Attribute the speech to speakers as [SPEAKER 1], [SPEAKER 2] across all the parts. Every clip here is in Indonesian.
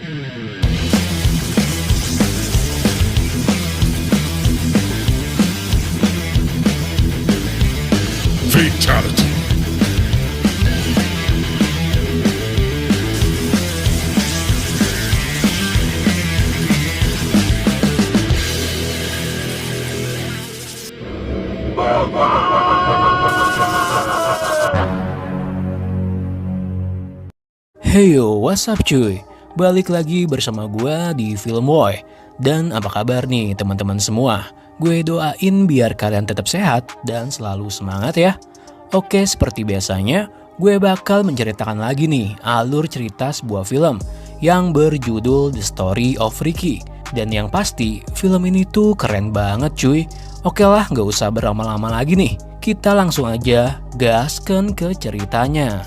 [SPEAKER 1] Fatality.
[SPEAKER 2] Hey yo, what's up cuy? Balik lagi bersama gue di Film Boy. Dan apa kabar nih teman-teman semua? Gue doain biar kalian tetap sehat dan selalu semangat ya. Oke, seperti biasanya, gue bakal menceritakan lagi nih alur cerita sebuah film yang berjudul The Story of Ricky. Dan yang pasti, film ini tuh keren banget cuy. Oke lah, gak usah berlama-lama lagi nih. Kita langsung aja gaskan ke ceritanya.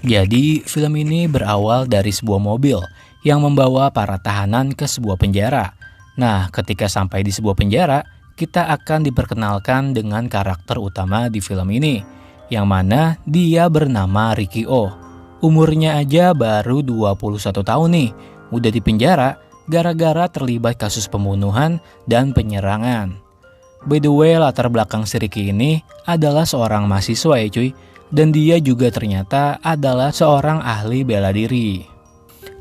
[SPEAKER 2] Jadi, film ini berawal dari sebuah mobil yang membawa para tahanan ke sebuah penjara. Nah, ketika sampai di sebuah penjara, kita akan diperkenalkan dengan karakter utama di film ini, yang mana dia bernama Ricky O. Umurnya aja baru 21 tahun nih, udah di penjara gara-gara terlibat kasus pembunuhan dan penyerangan. By the way, latar belakang si Ricky ini adalah seorang mahasiswa ya cuy. Dan dia juga ternyata adalah seorang ahli bela diri.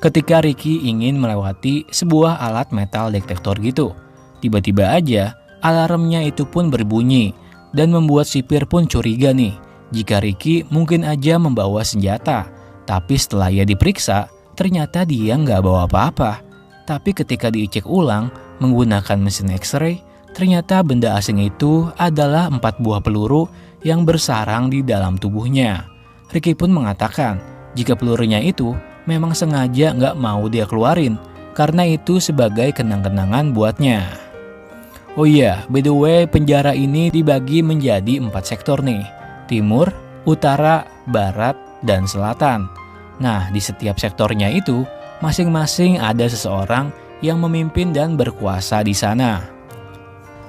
[SPEAKER 2] Ketika Ricky ingin melewati sebuah alat metal detektor gitu, tiba-tiba aja alarmnya itu pun berbunyi dan membuat sipir pun curiga nih jika Ricky mungkin aja membawa senjata. Tapi setelah ia diperiksa, ternyata dia nggak bawa apa-apa. Tapi ketika dicek ulang menggunakan mesin X-ray, ternyata benda asing itu adalah 4 buah peluru yang bersarang di dalam tubuhnya. Ricky pun mengatakan jika pelurunya itu memang sengaja nggak mau dia keluarin karena itu sebagai kenang-kenangan buatnya. Oh iya, by the way, penjara ini dibagi menjadi 4 sektor nih. Timur, Utara, Barat, dan Selatan. Nah, di setiap sektornya itu masing-masing ada seseorang yang memimpin dan berkuasa di sana.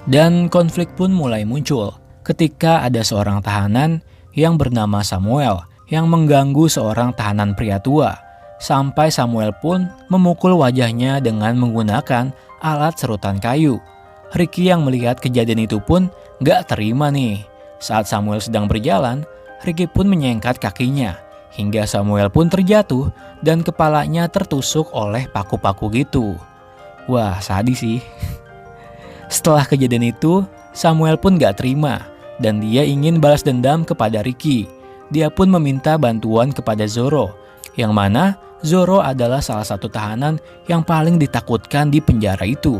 [SPEAKER 2] Dan konflik pun mulai muncul ketika ada seorang tahanan yang bernama Samuel yang mengganggu seorang tahanan pria tua. Sampai Samuel pun memukul wajahnya dengan menggunakan alat serutan kayu. Ricky yang melihat kejadian itu pun gak terima nih. Saat Samuel sedang berjalan, Ricky pun menyengkat kakinya hingga Samuel pun terjatuh dan kepalanya tertusuk oleh paku-paku gitu. Wah, sadis sih. Setelah kejadian itu, Samuel pun gak terima dan dia ingin balas dendam kepada Ricky. Dia pun meminta bantuan kepada Zoro, yang mana Zoro adalah salah satu tahanan yang paling ditakutkan di penjara itu.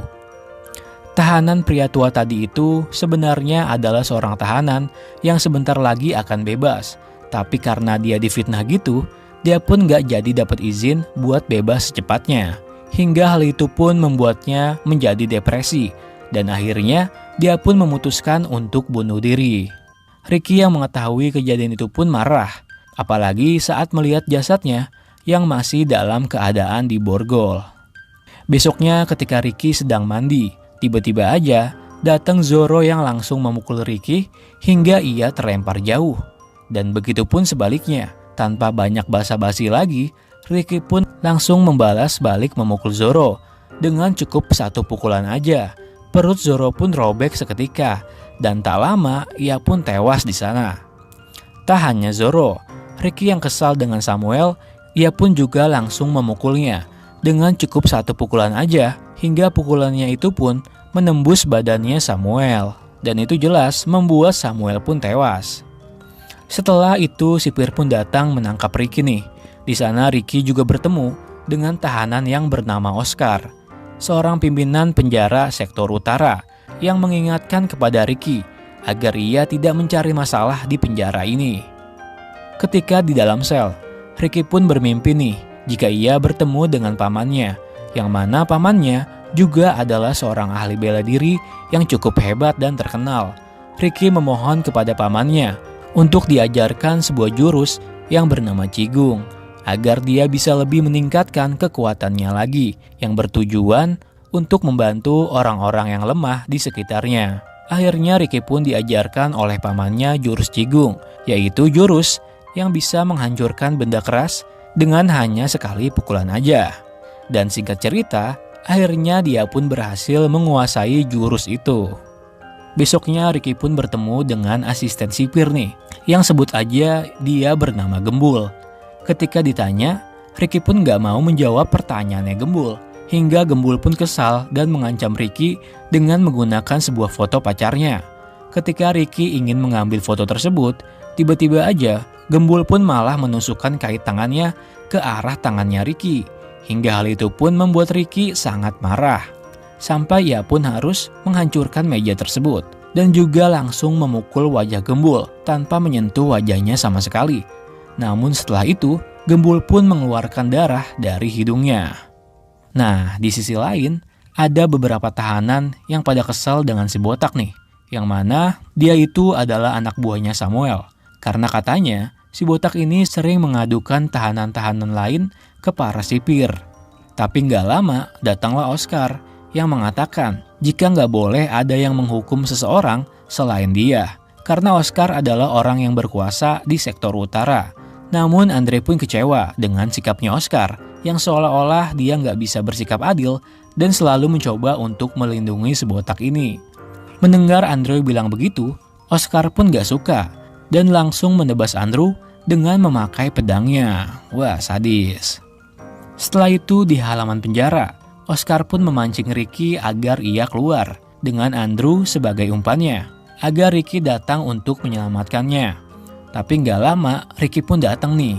[SPEAKER 2] Tahanan pria tua tadi itu sebenarnya adalah seorang tahanan yang sebentar lagi akan bebas. Tapi karena dia difitnah gitu, dia pun gak jadi dapat izin buat bebas secepatnya. Hingga hal itu pun membuatnya menjadi depresi. Dan akhirnya dia pun memutuskan untuk bunuh diri. Ricky yang mengetahui kejadian itu pun marah, apalagi saat melihat jasadnya yang masih dalam keadaan diborgol. Besoknya ketika Ricky sedang mandi, tiba-tiba aja datang Zoro yang langsung memukul Ricky hingga ia terlempar jauh. Dan begitu pun sebaliknya, tanpa banyak basa-basi lagi, Ricky pun langsung membalas balik memukul Zoro dengan cukup satu pukulan aja. Perut Zoro pun robek seketika, dan tak lama ia pun tewas di sana. Tak hanya Zoro, Ricky yang kesal dengan Samuel, ia pun juga langsung memukulnya dengan cukup satu pukulan aja, hingga pukulannya itu pun menembus badannya Samuel, dan itu jelas membuat Samuel pun tewas. Setelah itu sipir pun datang menangkap Ricky nih. Di sana Ricky juga bertemu dengan tahanan yang bernama Oscar, seorang pimpinan penjara sektor utara yang mengingatkan kepada Ricky agar ia tidak mencari masalah di penjara ini. Ketika di dalam sel, Ricky pun bermimpi nih jika ia bertemu dengan pamannya, yang mana pamannya juga adalah seorang ahli bela diri yang cukup hebat dan terkenal. Ricky memohon kepada pamannya untuk diajarkan sebuah jurus yang bernama Cigung, agar dia bisa lebih meningkatkan kekuatannya lagi yang bertujuan untuk membantu orang-orang yang lemah di sekitarnya. akhirnya Ricky pun diajarkan oleh pamannya jurus Jigung, yaitu jurus yang bisa menghancurkan benda keras dengan hanya sekali pukulan aja. Dan singkat cerita, akhirnya dia pun berhasil menguasai jurus itu. Besoknya Ricky pun bertemu dengan asisten sipir nih, yang sebut aja dia bernama Gembul. Ketika ditanya, Ricky pun gak mau menjawab pertanyaannya Gembul, hingga Gembul pun kesal dan mengancam Ricky dengan menggunakan sebuah foto pacarnya. Ketika Ricky ingin mengambil foto tersebut, tiba-tiba aja Gembul pun malah menusukkan kait tangannya ke arah tangannya Ricky, hingga hal itu pun membuat Ricky sangat marah. Sampai ia pun harus menghancurkan meja tersebut dan juga langsung memukul wajah Gembul tanpa menyentuh wajahnya sama sekali. Namun setelah itu, Gembul pun mengeluarkan darah dari hidungnya. Nah, di sisi lain, ada beberapa tahanan yang pada kesal dengan si botak nih, yang mana dia itu adalah anak buahnya Samuel. Karena katanya, si botak ini sering mengadukan tahanan-tahanan lain ke para sipir. Tapi nggak lama, datanglah Oscar yang mengatakan jika nggak boleh ada yang menghukum seseorang selain dia, karena Oscar adalah orang yang berkuasa di sektor utara. Namun Andre pun kecewa dengan sikapnya Oscar, yang seolah-olah dia nggak bisa bersikap adil dan selalu mencoba untuk melindungi si botak ini. Mendengar Andre bilang begitu, Oscar pun nggak suka dan langsung menebas Andrew dengan memakai pedangnya. Wah, sadis. Setelah itu di halaman penjara, Oscar pun memancing Ricky agar ia keluar dengan Andrew sebagai umpannya, agar Ricky datang untuk menyelamatkannya. Tapi nggak lama, Ricky pun datang nih.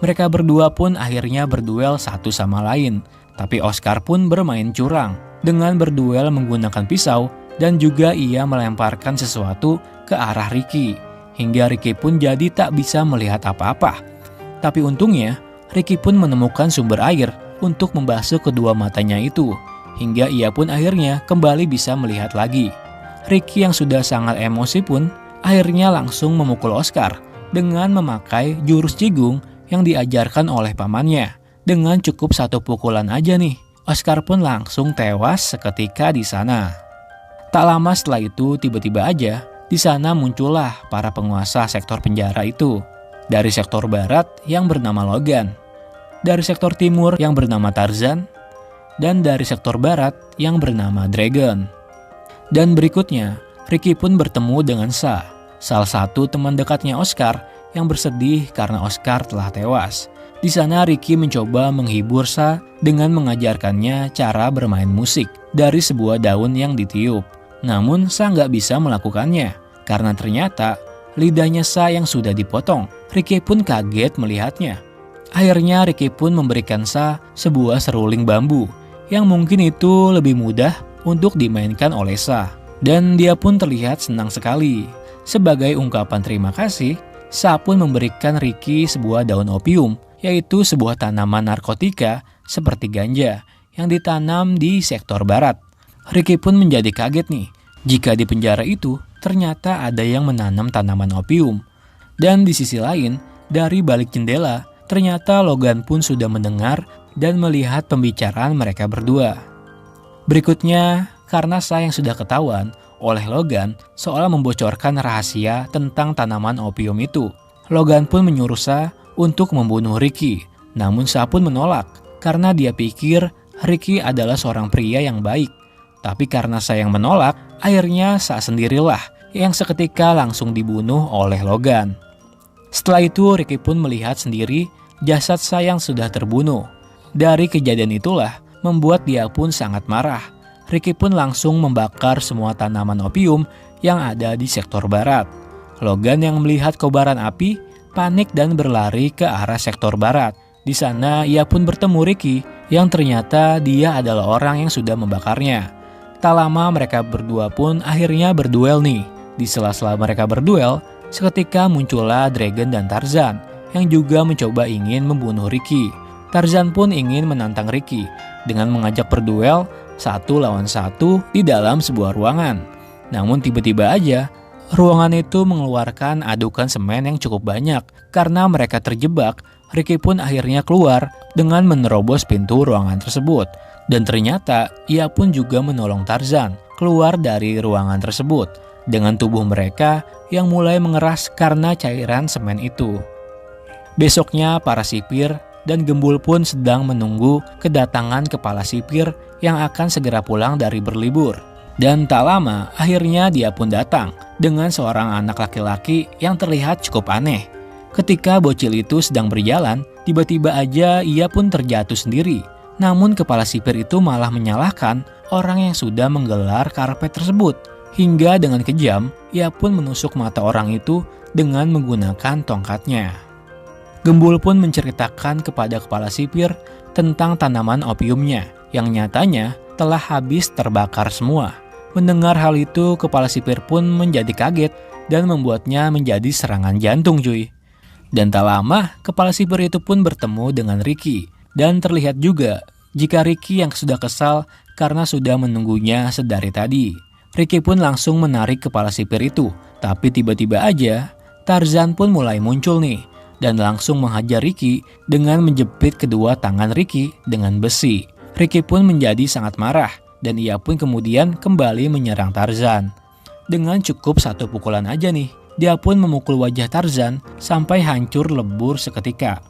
[SPEAKER 2] Mereka berdua pun akhirnya berduel satu sama lain. Tapi Oscar pun bermain curang dengan berduel menggunakan pisau dan juga ia melemparkan sesuatu ke arah Ricky, hingga Ricky pun jadi tak bisa melihat apa-apa. Tapi untungnya, Ricky pun menemukan sumber air untuk membasuh kedua matanya itu, hingga ia pun akhirnya kembali bisa melihat lagi. Ricky yang sudah sangat emosi pun akhirnya langsung memukul Oscar dengan memakai jurus Jigung yang diajarkan oleh pamannya. Dengan cukup satu pukulan aja nih, Oscar pun langsung tewas seketika di sana. Tak lama setelah itu, tiba-tiba aja di sana muncullah para penguasa sektor penjara itu. Dari sektor barat yang bernama Logan, dari sektor timur yang bernama Tarzan, dan dari sektor barat yang bernama Dragon. Dan berikutnya, Ricky pun bertemu dengan Sa, salah satu teman dekatnya Oscar yang bersedih karena Oscar telah tewas. Di sana Ricky mencoba menghibur Sa dengan mengajarkannya cara bermain musik dari sebuah daun yang ditiup. Namun Sa nggak bisa melakukannya, karena ternyata lidahnya Sa yang sudah dipotong. Ricky pun kaget melihatnya. Akhirnya Ricky pun memberikan Sa sebuah seruling bambu yang mungkin itu lebih mudah untuk dimainkan oleh Sa. Dan dia pun terlihat senang sekali. Sebagai ungkapan terima kasih, Sa pun memberikan Ricky sebuah daun opium, yaitu sebuah tanaman narkotika seperti ganja yang ditanam di sektor barat. Ricky pun menjadi kaget nih, jika di penjara itu ternyata ada yang menanam tanaman opium. Dan di sisi lain, dari balik jendela, ternyata Logan pun sudah mendengar dan melihat pembicaraan mereka berdua. Berikutnya, karena Sa yang sudah ketahuan oleh Logan seolah membocorkan rahasia tentang tanaman opium itu, Logan pun menyuruh Sa untuk membunuh Ricky. Namun Sa pun menolak karena dia pikir Ricky adalah seorang pria yang baik. Tapi karena Sa yang menolak, akhirnya Sa sendirilah yang seketika langsung dibunuh oleh Logan. Setelah itu Ricky pun melihat sendiri jasad Sa yang sudah terbunuh. Dari kejadian itulah membuat dia pun sangat marah. Ricky pun langsung membakar semua tanaman opium yang ada di sektor barat. Logan yang melihat kobaran api panik dan berlari ke arah sektor barat. Di sana ia pun bertemu Ricky yang ternyata dia adalah orang yang sudah membakarnya. Tak lama mereka berdua pun akhirnya berduel nih. Di sela-sela mereka berduel, seketika muncullah Dragon dan Tarzan yang juga mencoba ingin membunuh Ricky. Tarzan pun ingin menantang Ricky dengan mengajak berduel 1 lawan 1 di dalam sebuah ruangan. Namun tiba-tiba aja ruangan itu mengeluarkan adukan semen yang cukup banyak. Karena mereka terjebak, Ricky pun akhirnya keluar dengan menerobos pintu ruangan tersebut. Dan ternyata ia pun juga menolong Tarzan keluar dari ruangan tersebut. dengan tubuh mereka yang mulai mengeras karena cairan semen itu. Besoknya para sipir dan Gembul pun sedang menunggu kedatangan kepala sipir yang akan segera pulang dari berlibur. Dan tak lama akhirnya dia pun datang dengan seorang anak laki-laki yang terlihat cukup aneh. Ketika bocil itu sedang berjalan, tiba-tiba aja ia pun terjatuh sendiri. Namun kepala sipir itu malah menyalahkan orang yang sudah menggelar karpet tersebut. Hingga dengan kejam, ia pun menusuk mata orang itu dengan menggunakan tongkatnya. Gembul pun menceritakan kepada kepala sipir tentang tanaman opiumnya yang nyatanya telah habis terbakar semua. Mendengar hal itu, kepala sipir pun menjadi kaget dan membuatnya menjadi serangan jantung cuy. Dan tak lama, kepala sipir itu pun bertemu dengan Ricky. Dan terlihat juga jika Ricky yang sudah kesal karena sudah menunggunya sedari tadi. Ricky pun langsung menarik kepala sipir itu. Tapi tiba-tiba aja, Tarzan pun mulai muncul nih. Dan langsung menghajar Ricky dengan menjepit kedua tangan Ricky dengan besi. Ricky pun menjadi sangat marah. Dan ia pun kemudian kembali menyerang Tarzan. Dengan cukup satu pukulan aja nih, dia pun memukul wajah Tarzan sampai hancur lebur seketika.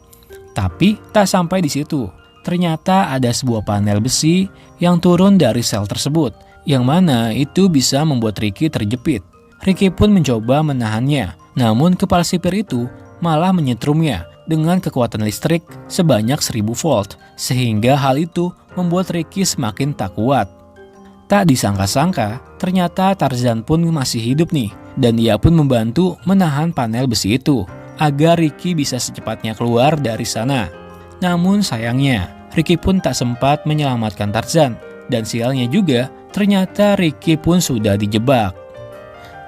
[SPEAKER 2] Tapi tak sampai di situ. Ternyata ada sebuah panel besi yang turun dari sel tersebut, yang mana itu bisa membuat Ricky terjepit. Ricky pun mencoba menahannya, namun kepala sipir itu malah menyetrumnya dengan kekuatan listrik sebanyak 1000 volt, sehingga hal itu membuat Ricky semakin tak kuat. Tak disangka-sangka, ternyata Tarzan pun masih hidup nih, dan ia pun membantu menahan panel besi itu, agar Ricky bisa secepatnya keluar dari sana. Namun sayangnya, Ricky pun tak sempat menyelamatkan Tarzan, dan sialnya juga, ternyata Ricky pun sudah dijebak.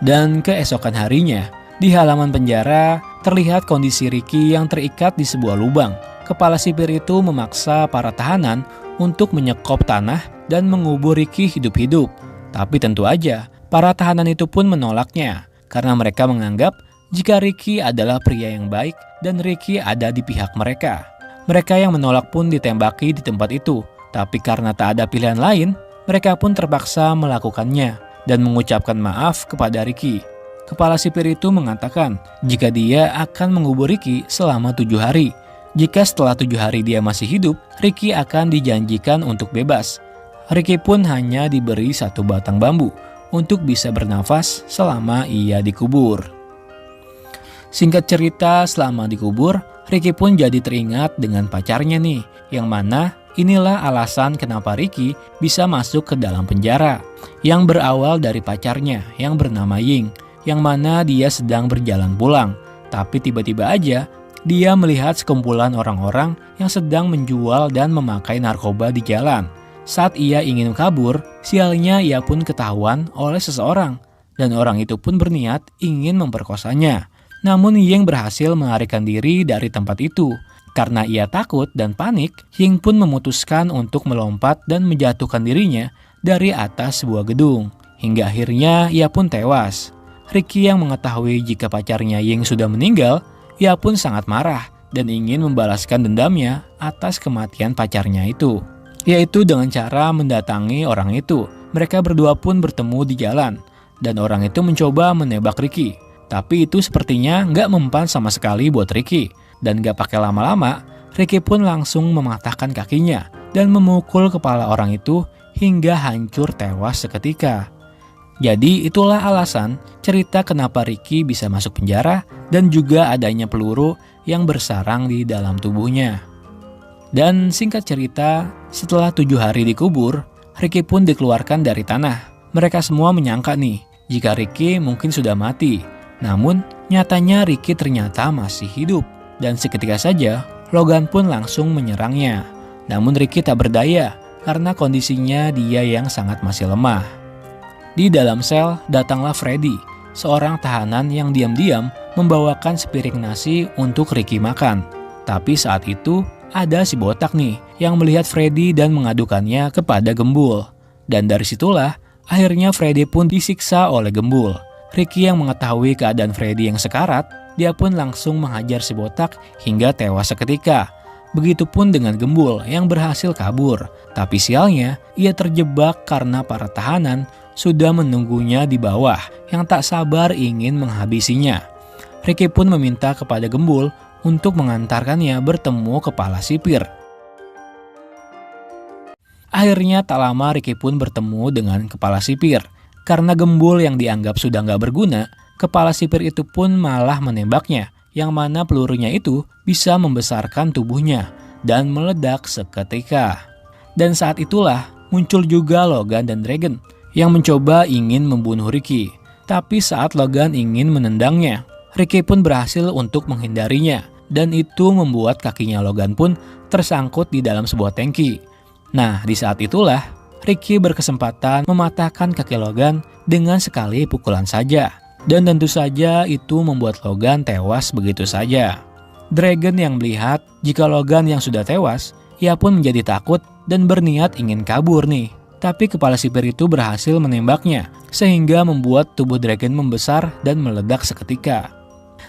[SPEAKER 2] Dan keesokan harinya, di halaman penjara, terlihat kondisi Ricky yang terikat di sebuah lubang. Kepala sipir itu memaksa para tahanan untuk menyekop tanah dan mengubur Ricky hidup-hidup. Tapi tentu aja, para tahanan itu pun menolaknya, karena mereka menganggap jika Ricky adalah pria yang baik dan Ricky ada di pihak mereka. Mereka yang menolak pun ditembaki di tempat itu, tapi karena tak ada pilihan lain, mereka pun terpaksa melakukannya dan mengucapkan maaf kepada Ricky. Kepala sipir itu mengatakan jika dia akan mengubur Ricky selama 7 hari. Jika setelah 7 hari dia masih hidup, Ricky akan dijanjikan untuk bebas. Ricky pun hanya diberi 1 batang bambu untuk bisa bernafas selama ia dikubur. Singkat cerita, selama dikubur, Ricky pun jadi teringat dengan pacarnya nih, yang mana inilah alasan kenapa Ricky bisa masuk ke dalam penjara, yang berawal dari pacarnya yang bernama Ying, yang mana dia sedang berjalan pulang, tapi tiba-tiba aja dia melihat sekumpulan orang-orang yang sedang menjual dan memakai narkoba di jalan. Saat ia ingin kabur, sialnya ia pun ketahuan oleh seseorang, dan orang itu pun berniat ingin memperkosanya. Namun Ying berhasil melarikan diri dari tempat itu. Karena ia takut dan panik, Ying pun memutuskan untuk melompat dan menjatuhkan dirinya dari atas sebuah gedung. Hingga akhirnya ia pun tewas. Ricky yang mengetahui jika pacarnya Ying sudah meninggal, ia pun sangat marah dan ingin membalaskan dendamnya atas kematian pacarnya itu, yaitu dengan cara mendatangi orang itu. Mereka berdua pun bertemu di jalan, dan orang itu mencoba menebak Ricky. Tapi itu sepertinya nggak mempan sama sekali buat Ricky, dan nggak pakai lama-lama, Ricky pun langsung mematahkan kakinya dan memukul kepala orang itu hingga hancur tewas seketika. Jadi itulah alasan cerita kenapa Ricky bisa masuk penjara dan juga adanya peluru yang bersarang di dalam tubuhnya. Dan singkat cerita, setelah 7 hari dikubur, Ricky pun dikeluarkan dari tanah. Mereka semua menyangka nih, jika Ricky mungkin sudah mati. Namun, nyatanya Ricky ternyata masih hidup. Dan seketika saja, Logan pun langsung menyerangnya. Namun Ricky tak berdaya, karena kondisinya dia yang sangat masih lemah. Di dalam sel, datanglah Freddy, seorang tahanan yang diam-diam membawakan sepiring nasi untuk Ricky makan. Tapi saat itu, ada si botak nih yang melihat Freddy dan mengadukannya kepada Gembul. Dan dari situlah, akhirnya Freddy pun disiksa oleh Gembul. Ricky yang mengetahui keadaan Freddy yang sekarat, dia pun langsung menghajar si botak hingga tewas seketika. Begitupun dengan Gembul yang berhasil kabur. Tapi sialnya, ia terjebak karena para tahanan sudah menunggunya di bawah yang tak sabar ingin menghabisinya. Ricky pun meminta kepada Gembul untuk mengantarkannya bertemu kepala sipir. Akhirnya tak lama Ricky pun bertemu dengan kepala sipir. Karena Gembul yang dianggap sudah nggak berguna, kepala sipir itu pun malah menembaknya, yang mana pelurunya itu bisa membesarkan tubuhnya dan meledak seketika. Dan saat itulah muncul juga Logan dan Dragon yang mencoba ingin membunuh Ricky. Tapi saat Logan ingin menendangnya, Ricky pun berhasil untuk menghindarinya, dan itu membuat kakinya Logan pun tersangkut di dalam sebuah tangki. Nah, di saat itulah Ricky berkesempatan mematahkan kaki Logan dengan sekali pukulan saja. Dan tentu saja itu membuat Logan tewas begitu saja. Dragon yang melihat jika Logan yang sudah tewas, ia pun menjadi takut dan berniat ingin kabur nih. Tapi kepala sipir itu berhasil menembaknya, sehingga membuat tubuh Dragon membesar dan meledak seketika.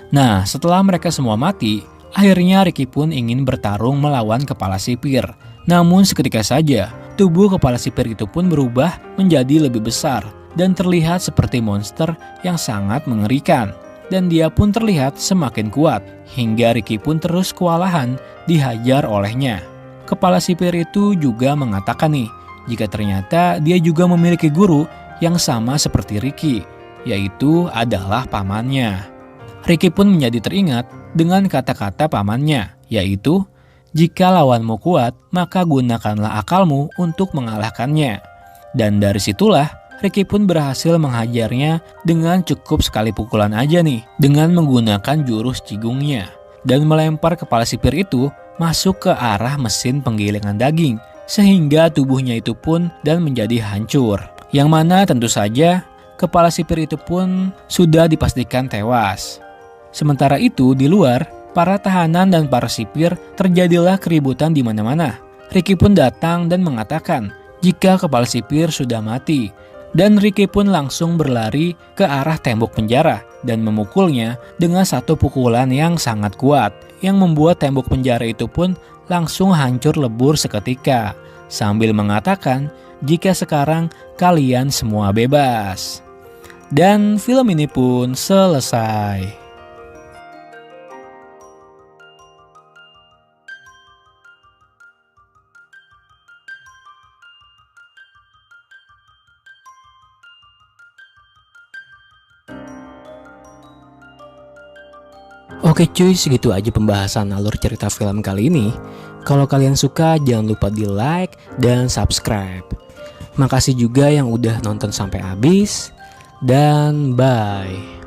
[SPEAKER 2] Nah, setelah mereka semua mati, akhirnya Ricky pun ingin bertarung melawan kepala sipir. Namun seketika saja, tubuh kepala sipir itu pun berubah menjadi lebih besar dan terlihat seperti monster yang sangat mengerikan. Dan dia pun terlihat semakin kuat, hingga Ricky pun terus kewalahan dihajar olehnya. Kepala sipir itu juga mengatakan nih, jika ternyata dia juga memiliki guru yang sama seperti Ricky, yaitu adalah pamannya. Ricky pun menjadi teringat dengan kata-kata pamannya, yaitu, jika lawanmu kuat, maka gunakanlah akalmu untuk mengalahkannya. Dan dari situlah, Ricky pun berhasil menghajarnya dengan cukup sekali pukulan aja nih, dengan menggunakan jurus cigungnya. Dan melempar kepala sipir itu masuk ke arah mesin penggilingan daging, sehingga tubuhnya itu pun dan menjadi hancur. Yang mana tentu saja, kepala sipir itu pun sudah dipastikan tewas. Sementara itu di luar, para tahanan dan para sipir terjadilah keributan di mana-mana. Ricky pun datang dan mengatakan jika kepala sipir sudah mati. Dan Ricky pun langsung berlari ke arah tembok penjara dan memukulnya dengan satu pukulan yang sangat kuat, yang membuat tembok penjara itu pun langsung hancur lebur seketika, sambil mengatakan jika sekarang kalian semua bebas. Dan film ini pun selesai. Oke cuy, segitu aja pembahasan alur cerita film kali ini. Kalau kalian suka, jangan lupa di like dan subscribe. Makasih juga yang udah nonton sampai habis. Dan bye.